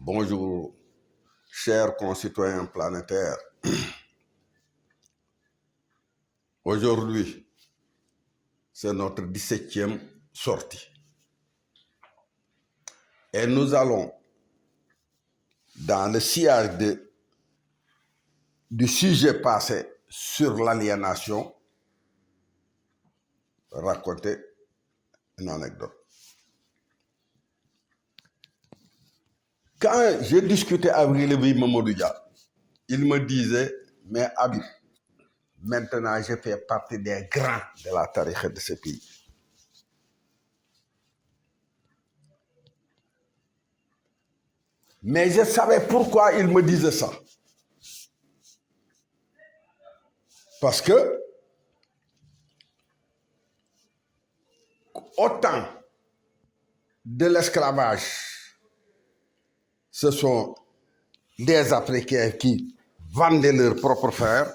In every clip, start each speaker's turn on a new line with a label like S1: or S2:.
S1: Bonjour, chers concitoyens planétaires. Aujourd'hui, c'est notre 17e sortie. Et nous allons, dans le sillage du sujet passé sur l'aliénation, raconter une anecdote. Quand j'ai discuté avec le Mamadou Dia, il me disait, mais Habib, maintenant je fais partie des grands de la tariqa de ce pays. Mais je savais pourquoi il me disait ça. Parce que autant de l'esclavage, ce sont des Africains qui vendaient leurs propres frères,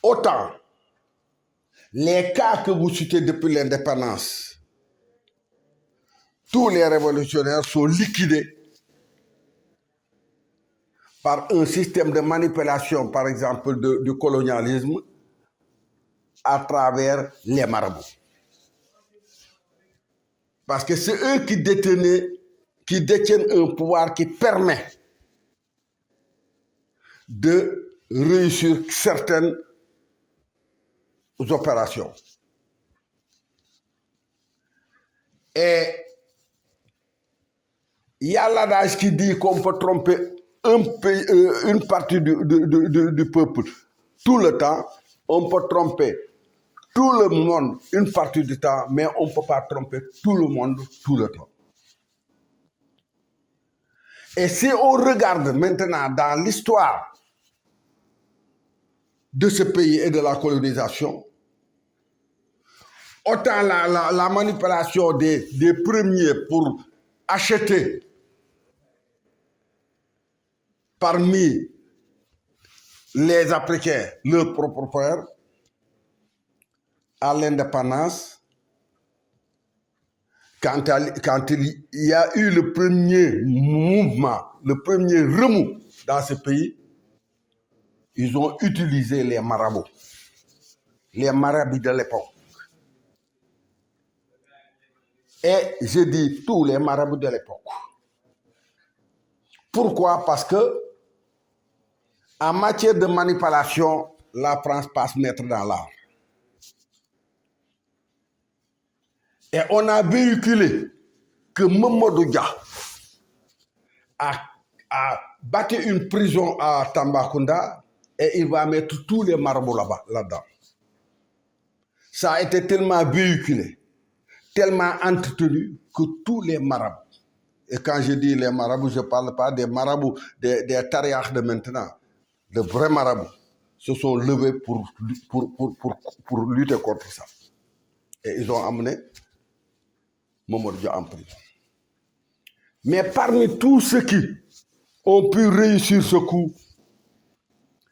S1: autant les cas que vous citez depuis l'indépendance, tous les révolutionnaires sont liquidés par un système de manipulation, par exemple, du colonialisme, à travers les marabouts. Parce que c'est eux qui détiennent un pouvoir qui permet de réussir certaines opérations. Et il y a l'adage qui dit qu'on peut tromper une partie du peuple tout le temps, on peut tromper tout le monde une partie du temps, mais on ne peut pas tromper tout le monde tout le temps. Et si on regarde maintenant dans l'histoire de ce pays et de la colonisation, autant la manipulation des premiers pour acheter parmi les Africains leurs propres frères, à l'indépendance, quand il y a eu le premier mouvement, le premier remous dans ce pays, ils ont utilisé les marabouts de l'époque. Et je dis tous les marabouts de l'époque. Pourquoi? Parce que en matière de manipulation, la France passe maître dans l'art. Et on a véhiculé que Mamadou Dia a bâti une prison à Tambacounda et il va mettre tous les marabouts là-dedans. Ça a été tellement véhiculé, tellement entretenu que tous les marabouts, et quand je dis les marabouts, je ne parle pas des marabouts, des tariaqs de maintenant, de vrais marabouts, se sont levés pour lutter contre ça. Et ils ont amené Mamadou Dia en prison. Mais parmi tous ceux qui ont pu réussir ce coup,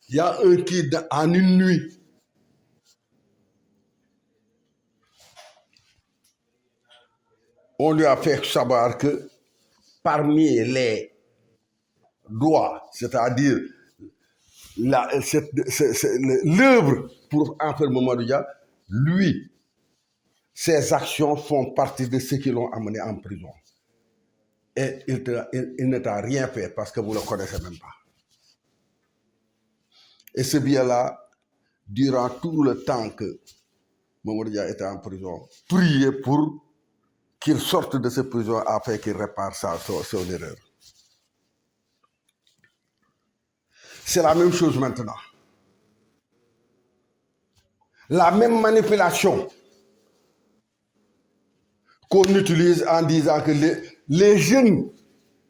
S1: il y a un qui, en une nuit, on lui a fait savoir que parmi les doigts, c'est-à-dire l'œuvre pour en faire Mamadou Dia, lui, ses actions font partie de ceux qui l'ont amené en prison. Et il ne t'a rien fait parce que vous ne le connaissez même pas. Et ce bien-là, durant tout le temps que Mamadou Dia était en prison, priait pour qu'il sorte de cette prison afin qu'il répare son erreur. C'est la même chose maintenant. La même manipulation qu'on utilise en disant que les jeunes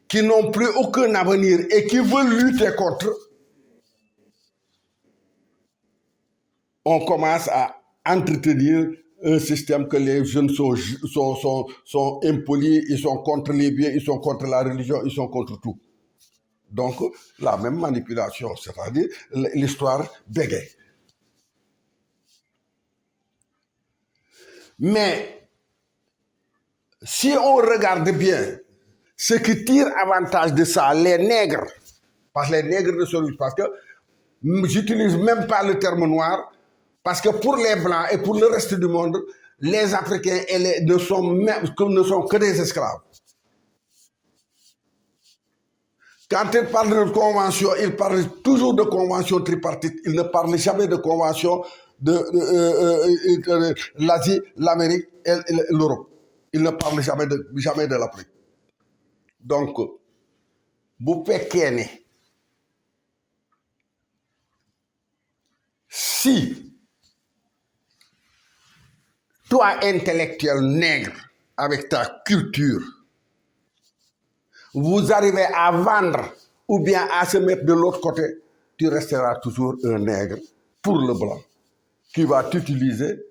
S1: qui n'ont plus aucun avenir et qui veulent lutter contre, on commence à entretenir un système que les jeunes sont impolis, ils sont contre les biens, ils sont contre la religion, ils sont contre tout. Donc, la même manipulation, c'est-à-dire l'histoire bégaye. Mais si on regarde bien, ce qui tire avantage de ça, les nègres, parce que les nègres ne sont parce que j'utilise même pas le terme noir, parce que pour les Blancs et pour le reste du monde, les Africains ne sont que des esclaves. Quand ils parlent de convention, ils parlent toujours de convention tripartite. Ils ne parlent jamais de convention de l'Asie, l'Amérique et l'Europe. Ils ne parlent jamais de l'Afrique. Donc, vous pouvez si toi, intellectuel nègre, avec ta culture, vous arrivez à vendre ou bien à se mettre de l'autre côté, tu resteras toujours un nègre pour le blanc qui va t'utiliser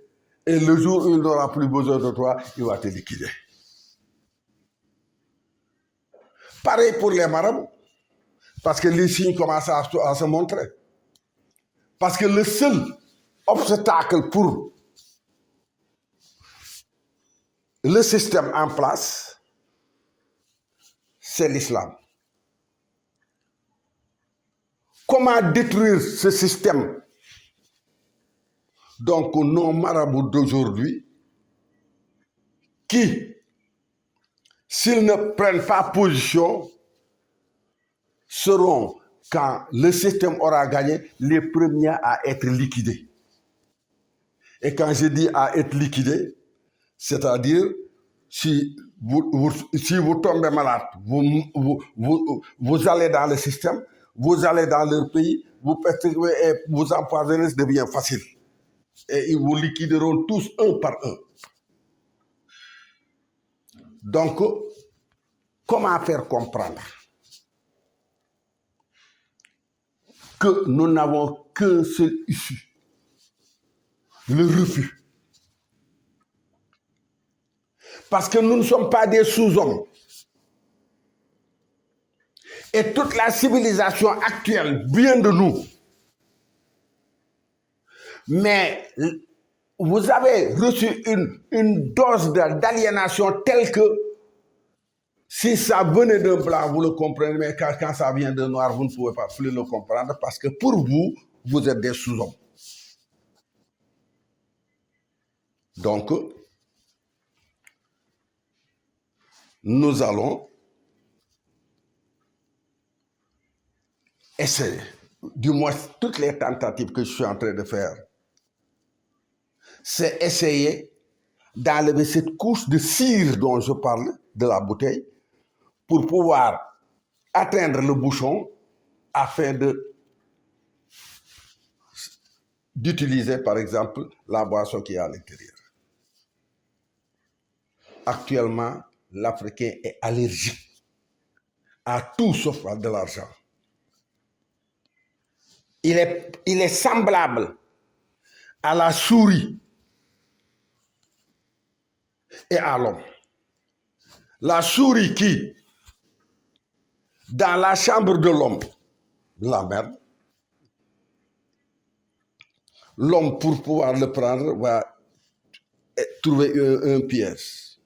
S1: et le jour où il n'aura plus besoin de toi, il va te liquider. Pareil pour les marabouts, parce que les signes commencent à se montrer. Parce que le seul obstacle pour le système en place, c'est l'islam. Comment détruire ce système? Donc, nos marabouts d'aujourd'hui, qui, s'ils ne prennent pas position, seront, quand le système aura gagné, les premiers à être liquidés. Et quand je dis à être liquidés, c'est-à-dire, si vous tombez malade, vous allez dans le système, vous allez dans leur pays, vous persévérez et vous empoisonnez, ça devient facile. Et ils vous liquideront tous un par un. Donc, comment faire comprendre que nous n'avons qu'un seul issue, le refus? Parce que nous ne sommes pas des sous-hommes. Et toute la civilisation actuelle vient de nous. Mais vous avez reçu une dose d'aliénation telle que si ça venait d'un blanc, vous le comprenez, mais quand ça vient d'un noir, vous ne pouvez pas plus le comprendre parce que pour vous, vous êtes des sous-hommes. Donc, nous allons essayer, du moins toutes les tentatives que je suis en train de faire, c'est essayer d'enlever cette couche de cire dont je parle, de la bouteille, pour pouvoir atteindre le bouchon afin d'utiliser, par exemple, la boisson qui est à l'intérieur. Actuellement, l'Africain est allergique à tout sauf à de l'argent. Il est semblable à la souris et à l'homme. La souris qui, dans la chambre de l'homme, l'emmerde, l'homme, pour pouvoir le prendre, va trouver un piège.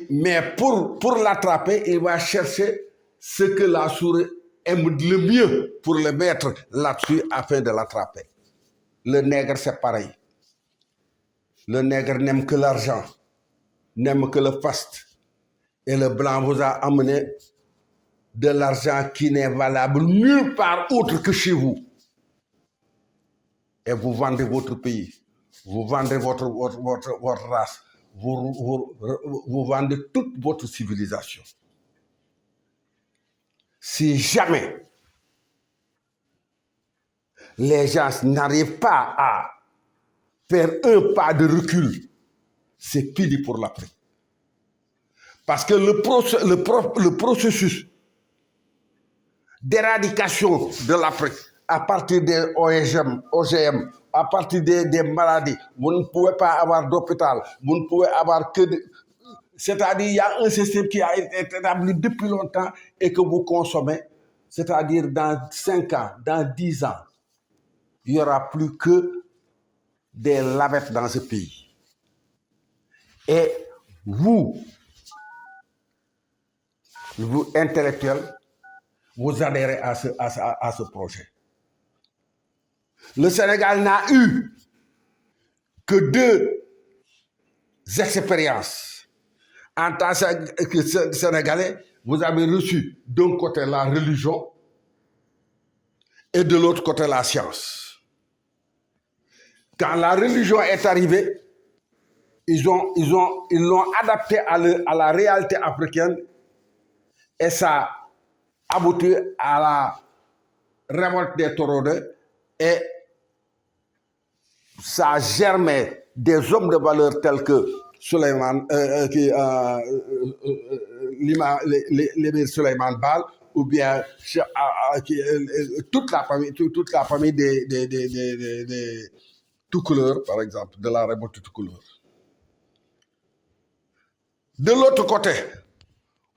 S1: Mais pour l'attraper, il va chercher ce que la souris aime le mieux pour le mettre là-dessus afin de l'attraper. Le nègre, c'est pareil. Le nègre n'aime que l'argent, n'aime que le faste. Et le blanc vous a amené de l'argent qui n'est valable nulle part autre que chez vous. Et vous vendez votre pays, vous vendez votre race, vous vendez toute votre civilisation. Si jamais les gens n'arrivent pas à faire un pas de recul, c'est pire pour l'Afrique. Parce que le processus d'éradication de l'Afrique à partir des OGM, à partir des maladies, vous ne pouvez pas avoir d'hôpital, vous ne pouvez avoir que... C'est-à-dire il y a un système qui a été établi depuis longtemps et que vous consommez. C'est-à-dire dans 5 ans, dans 10 ans, il n'y aura plus que des lavettes dans ce pays. Et vous intellectuels, vous adhérez à ce projet. Le Sénégal n'a eu que 2 expériences. En tant que Sénégalais, vous avez reçu d'un côté la religion et de l'autre côté la science. Quand la religion est arrivée, ils l'ont adapté à la réalité africaine et ça a abouti à la révolte des taureaux et ça a germé des hommes de valeur tels que Souleymane, l'émir Souleymane Baal, ou bien toute la famille des Toucouleurs, par exemple, de la révolte Toucouleur. De l'autre côté,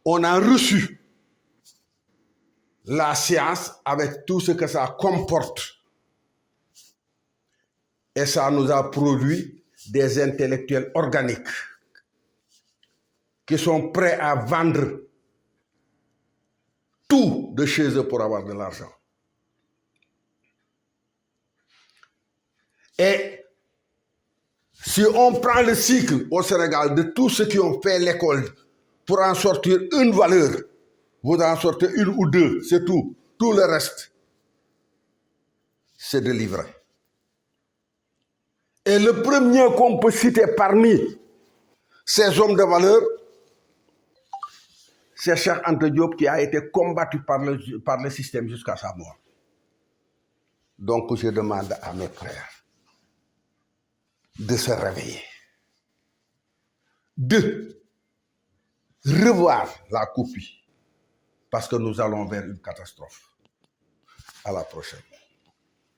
S1: on a reçu la science avec tout ce que ça comporte. Et ça nous a produit des intellectuels organiques qui sont prêts à vendre tout de chez eux pour avoir de l'argent. Et si on prend le cycle au Sénégal de tous ceux qui ont fait l'école pour en sortir une valeur, vous en sortez 1 ou 2, c'est tout. Tout le reste, c'est de livrer. Et le premier qu'on peut citer parmi ces hommes de valeur, c'est Cheikh Anta Diop qui a été combattu par le système jusqu'à sa mort. Donc je demande à mes frères de se réveiller, de revoir la copie, parce que nous allons vers une catastrophe. À la prochaine.